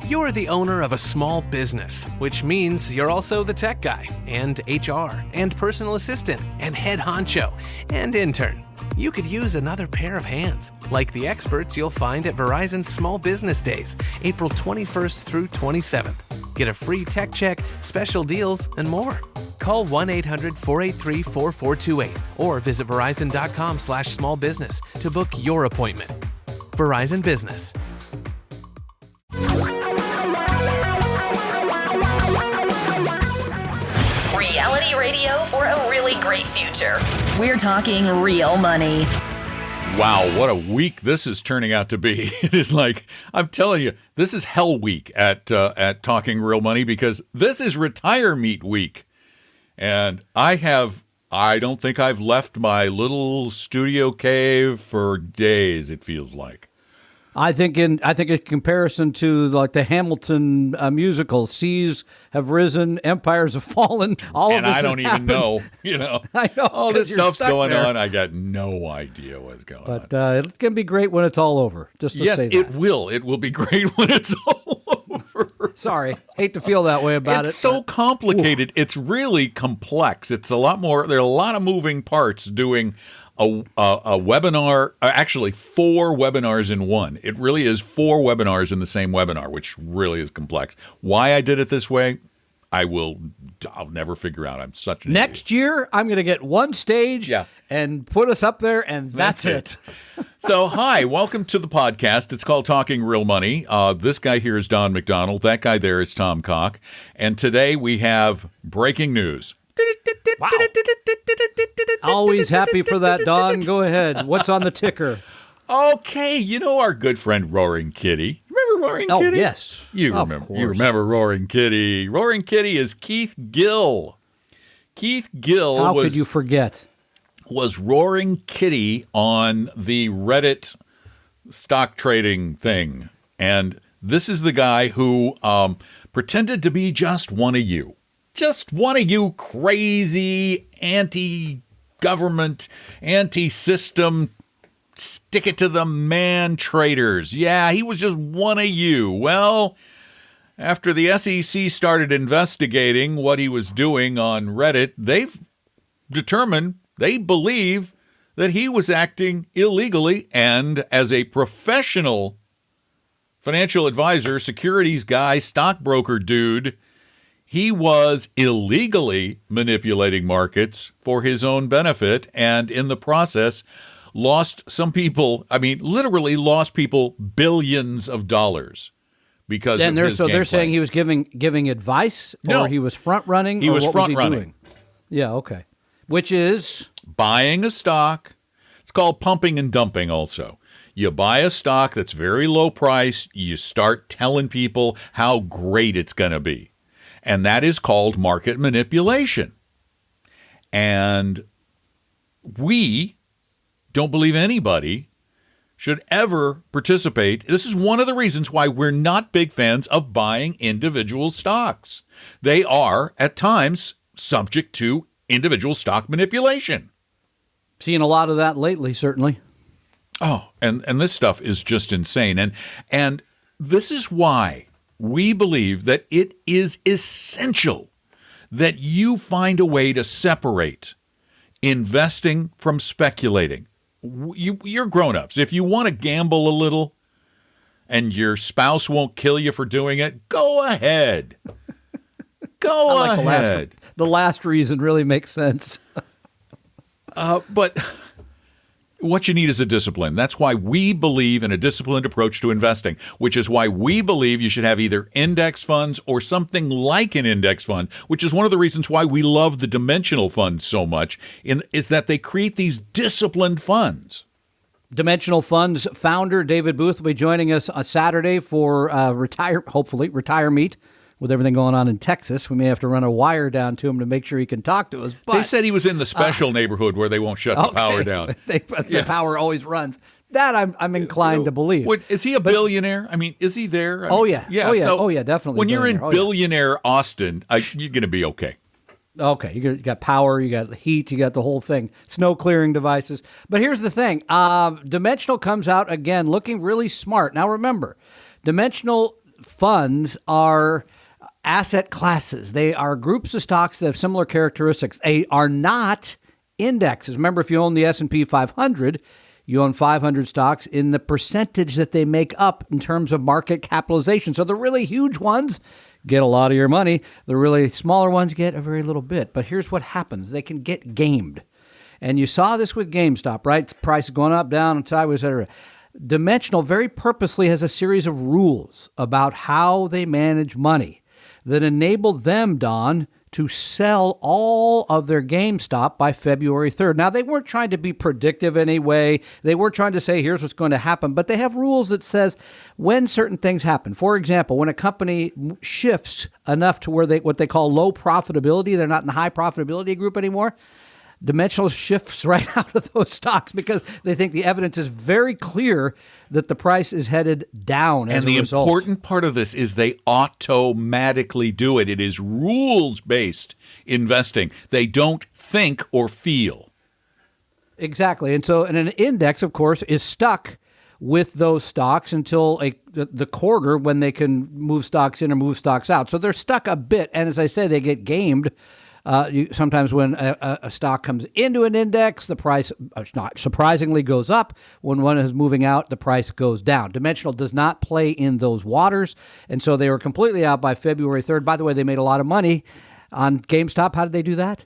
You're the owner of a small business, which means you're also the tech guy, and HR, and personal assistant, and head honcho, and intern. You could use another pair of hands, like the experts you'll find at Verizon Small Business Days, April 21st through 27th. Get a free tech check, special deals, and more. Call 1-800-483-4428 or visit verizon.com/smallbusiness to book your appointment. Verizon Business. Reality radio for a really great future. We're talking real money. Wow, what a week this is turning out to be. It is like, I'm telling you, this is hell week at Talking Real Money, because this is retire meet week. And I don't think I've left my little studio cave for days, it feels like. I think in comparison to like the Hamilton musical, seas have risen, empires have fallen. All of this has happened. And I don't even know, I know. All this stuff's going there. on. I got no idea what's going on. But it's going to be great when it's all over. Just to say that. Yes, it will. It will be great when it's all over. Sorry, hate to feel that way about it. It's so complicated. Oof. It's really complex. It's a lot more. There are a lot of moving parts doing a webinar, actually 4 webinars in one. It really is 4 webinars in the same webinar, which really is complex. Why I did it this way, I'll never figure out. I'm such an Next idiot. year, I'm going to get one stage and put us up there, and that's it. So, hi, welcome to the podcast. It's called Talking Real Money. This guy here is Don McDonald. That guy there is Tom Cock. And today we have breaking news. Wow. Always happy for that, Don. Go ahead. What's on the ticker? Okay, you know our good friend Roaring Kitty. Remember Roaring Kitty? Oh, yes. You remember Roaring Kitty. Roaring Kitty is Keith Gill. Keith Gill How could you forget? Was Roaring Kitty on the Reddit stock trading thing. And this is the guy who pretended to be just one of you. Just one of you crazy anti-government, anti-system, stick-it-to-the-man traders. Yeah, he was just one of you. Well, after the SEC started investigating what he was doing on Reddit, they've determined, they believe, that he was acting illegally, and as a professional financial advisor, securities guy, stockbroker dude, he was illegally manipulating markets for his own benefit, and in the process lost some people, literally lost people billions of dollars because of his game they're plan. saying he was giving advice, No. or he was front running, He or was what front was he running. doing? Yeah, okay. Which is buying a stock. It's called pumping and dumping also. You buy a stock that's very low price, you start telling people how great it's going to be. And that is called market manipulation. And we don't believe anybody should ever participate. This is one of the reasons why we're not big fans of buying individual stocks. They are, at times, subject to individual stock manipulation. seeing a lot of that lately, certainly. Oh, and this stuff is just insane. And this is why we believe that it is essential that you find a way to separate investing from speculating. You're grown-ups. If you want to gamble a little and your spouse won't kill you for doing it, go ahead. Go ahead. The last reason really makes sense. But what you need is a discipline. That's why we believe in a disciplined approach to investing, which is why we believe you should have either index funds or something like an index fund, which is one of the reasons why we love the dimensional funds so much, is that they create these disciplined funds. Dimensional Funds founder David Booth will be joining us on Saturday for retire meet. With everything going on in Texas, we may have to run a wire down to him to make sure he can talk to us. But they said he was in the special neighborhood where they won't shut the power down. The power always runs. That I'm inclined to believe. Is he a billionaire? I mean, is he there? Yeah. Definitely. When you're in billionaire Austin, you're going to be okay. Okay, you got power, you got heat, you got the whole thing. Snow clearing devices. But here's the thing. Dimensional comes out again looking really smart. Now remember, Dimensional funds are asset classes. They are groups of stocks that have similar characteristics. They are not indexes. Remember, if you own the S&P 500, you own 500 stocks in the percentage that they make up in terms of market capitalization. So the really huge ones get a lot of your money. The really smaller ones get a very little bit. But here's what happens. They can get gamed. And you saw this with GameStop, right? Price going up, down, and sideways, etc. Dimensional very purposely has a series of rules about how they manage money that enabled them, Don, to sell all of their GameStop by February 3rd. Now, they weren't trying to be predictive in any way. They weren't trying to say, here's what's going to happen. But they have rules that says when certain things happen. For example, when a company shifts enough to where what they call low profitability, they're not in the high profitability group anymore, Dimensional shifts right out of those stocks because they think the evidence is very clear that the price is headed down as a result. And the important part of this is they automatically do it. It is rules-based investing. They don't think or feel. Exactly. And an index, of course, is stuck with those stocks until the quarter when they can move stocks in or move stocks out. So they're stuck a bit. And as I say, they get gamed. Sometimes when a stock comes into an index, the price not surprisingly goes up. When one is moving out, the price goes down. Dimensional does not play in those waters, and so they were completely out by February 3rd. By the way, they made a lot of money on GameStop. How did they do that?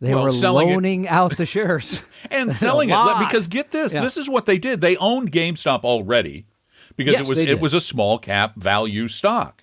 They were loaning out the shares. And selling it. Because get this, This is what they did. They owned GameStop already because it was a small cap value stock.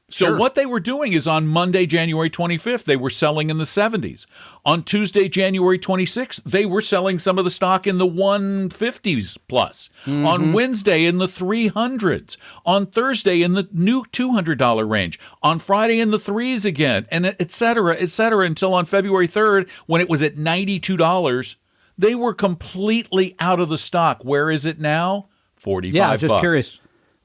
So what they were doing is on Monday, January 25th, they were selling in the 70s. On Tuesday, January 26th, they were selling some of the stock in the 150s plus. Mm-hmm. On Wednesday, in the 300s. On Thursday, in the new $200 range. On Friday, in the threes again, and et cetera, until on February 3rd, when it was at $92, they were completely out of the stock. Where is it now? $45. Yeah, I was just curious.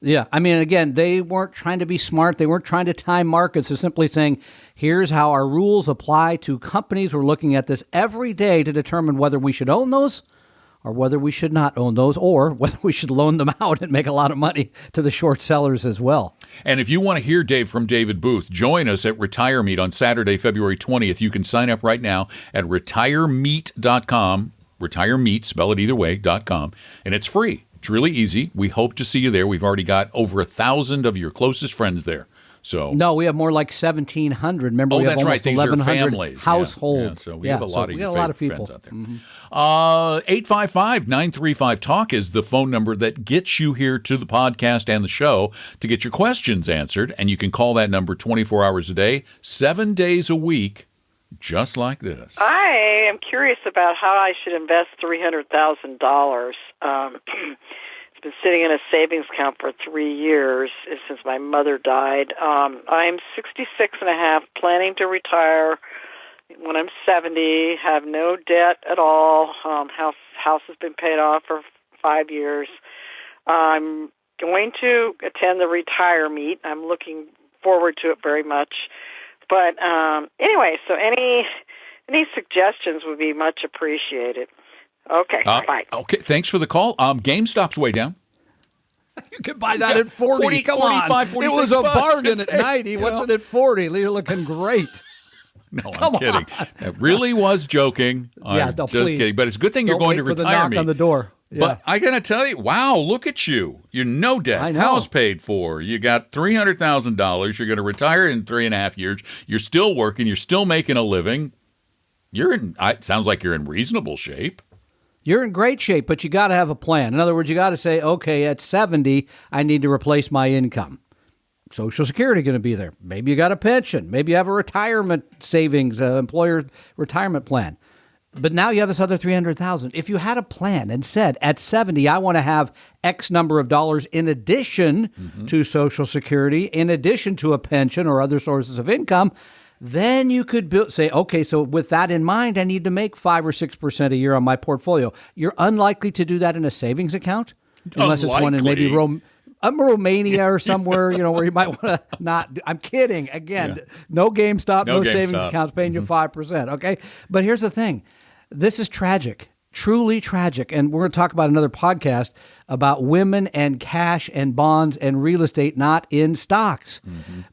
Yeah. I mean, again, they weren't trying to be smart. They weren't trying to time markets. They're simply saying, here's how our rules apply to companies. We're looking at this every day to determine whether we should own those or whether we should not own those or whether we should loan them out and make a lot of money to the short sellers as well. And if you want to hear Dave from David Booth, join us at Retire Meet on Saturday, February 20th. You can sign up right now at retiremeet.com. Retiremeet, spell it either way, .com. And it's free. It's really easy. We hope to see you there. We've already got over 1,000 of your closest friends there. So no, we have more like 1,700. Remember, we have almost 1,100 households. So we have a lot of people out there. Mm-hmm. 855-935-TALK is the phone number that gets you here to the podcast and the show to get your questions answered. And you can call that number 24 hours a day, 7 days a week, just like this. I am curious about how I should invest $300,000. It's been sitting in a savings account for 3 years since my mother died. I'm 66 and a half, planning to retire when I'm 70, have no debt at all. House has been paid off for 5 years. I'm going to attend the Retire Meet. I'm looking forward to it very much. But anyway, so any suggestions would be much appreciated. Okay, bye. Okay, thanks for the call. GameStop's way down. You could buy that at 40. Come 45, on. It was a bargain at 90. What's it at 40? You're looking great. No, I'm kidding. That really was joking. I'm just kidding. But it's a good thing you're going to Retire Meet. Knock on the door. Yeah. But I got to tell you, wow, look at you. You're no debt. House paid for. You got $300,000. You're going to retire in 3.5 years. You're still working. You're still making a living. It sounds like you're in reasonable shape. You're in great shape, but you got to have a plan. In other words, you got to say, okay, at 70, I need to replace my income. Social Security going to be there. Maybe you got a pension. Maybe you have a retirement savings, employer retirement plan. But now you have this other $300,000. If you had a plan and said, at 70, I want to have X number of dollars in addition to Social Security, in addition to a pension or other sources of income, then you could say, okay, so with that in mind, I need to make 5 or 6% a year on my portfolio. You're unlikely to do that in a savings account, unless it's one in maybe Romania or somewhere, where you might want to not. I'm kidding. Again, no GameStop, no savings accounts paying you 5%. Okay, but here's the thing: this is tragic. Truly tragic. And we're going to talk about another podcast about women and cash and bonds and real estate, not in stocks.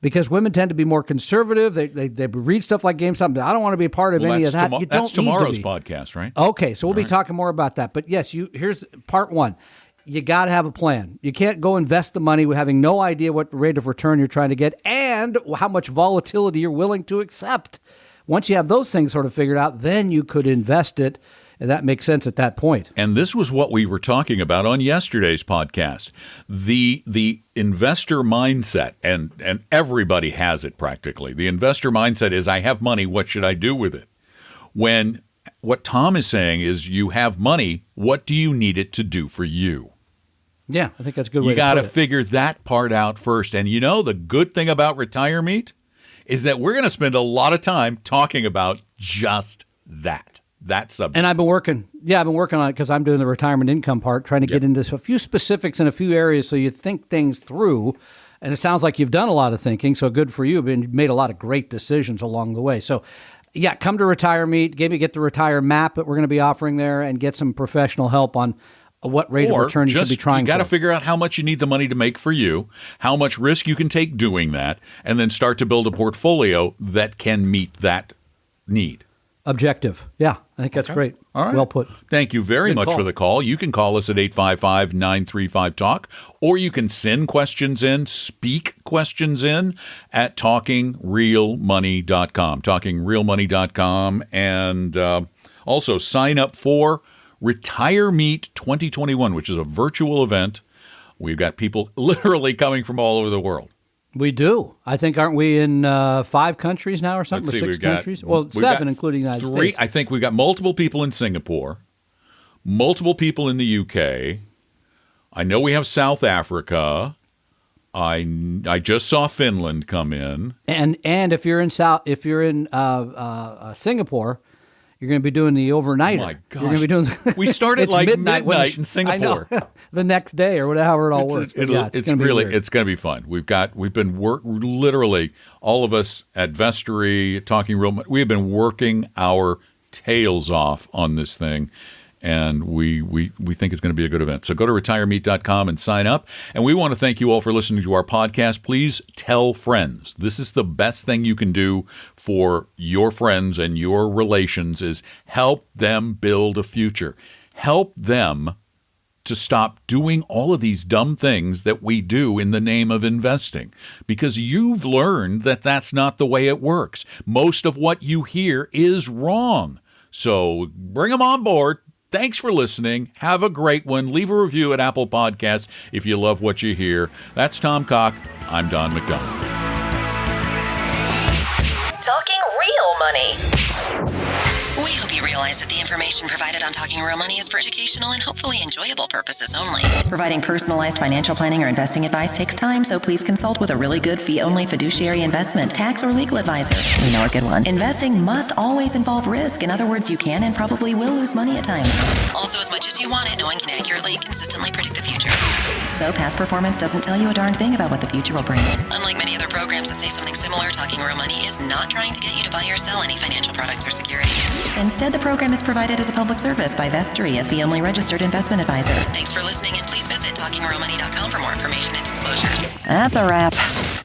Because women tend to be more conservative. They read stuff like GameStop. I don't want to be a part of any of that. You don't that's tomorrow's need to be. podcast, right? Okay, so we'll be talking more about that. But yes, here's part one. You got to have a plan. You can't go invest the money with having no idea what rate of return you're trying to get and how much volatility you're willing to accept. Once you have those things sort of figured out, then you could invest it. And that makes sense at that point. And this was what we were talking about on yesterday's podcast. The investor mindset, and everybody has it practically. The investor mindset is, I have money, what should I do with it? When what Tom is saying is, you have money, what do you need it to do for you? Yeah, I think that's a good way You got to put it. figure that part out first. And you know, the good thing about Retire Meet is that we're going to spend a lot of time talking about just that subject. And I've been working on it because I'm doing the retirement income part, trying to get into a few specifics in a few areas so you think things through. And it sounds like you've done a lot of thinking, so good for you. You've made a lot of great decisions along the way. So, yeah, come to Retire Meet, get the Retire map that we're going to be offering there, and get some professional help on what rate of return you should be trying for. You got to figure out how much you need the money to make for you, how much risk you can take doing that, and then start to build a portfolio that can meet that need. Objective. Yeah, I think that's great. All right. Well put. Thank you very much for the call. You can call us at 855-935-TALK, or you can send questions in, speak questions in at talkingrealmoney.com, talkingrealmoney.com, and also sign up for Retire Meet 2021, which is a virtual event. We've got people literally coming from all over the world. We do. I think, aren't we in 5 countries now or something? Let's see, or 6 countries? Well, 7, including the United States. I think we've got multiple people in Singapore, multiple people in the UK. I know we have South Africa. I just saw Finland come in. And if you're in Singapore, you're going to be doing the overnighter. Oh my gosh. You're going to be doing. We started it's like midnight in Singapore. I know. The next day or whatever it all works. It's going to be weird. It's going to be fun. We've been literally all of us at Vestory, Talking Real. We have been working our tails off on this thing. And we think it's going to be a good event. So go to retiremeet.com and sign up. And we want to thank you all for listening to our podcast. Please tell friends. This is the best thing you can do for your friends and your relations, is help them build a future. Help them to stop doing all of these dumb things that we do in the name of investing, because you've learned that that's not the way it works. Most of what you hear is wrong. So bring them on board. Thanks for listening. Have a great one. Leave a review at Apple Podcasts if you love what you hear. That's Tom Cock. I'm Don McDonald. Talking real money. We hope you realize that the information provided on Talking Real Money is for educational and hopefully enjoyable purposes only. Providing personalized financial planning or investing advice takes time, so please consult with a really good fee-only fiduciary investment, tax, or legal advisor. We know a good one. Investing must always involve risk. In other words, you can and probably will lose money at times. Also, as much as you want it, no one can accurately, consistently predict the future. So past performance doesn't tell you a darn thing about what the future will bring. Unlike many other programs that say something similar, Talking Real Money is not trying to get you to buy or sell any financial products or securities. Instead, the program is provided as a public service by Vestory, a fee-only registered investment advisor. Thanks for listening, and please visit talkingrealmoney.com for more information and disclosures. That's a wrap.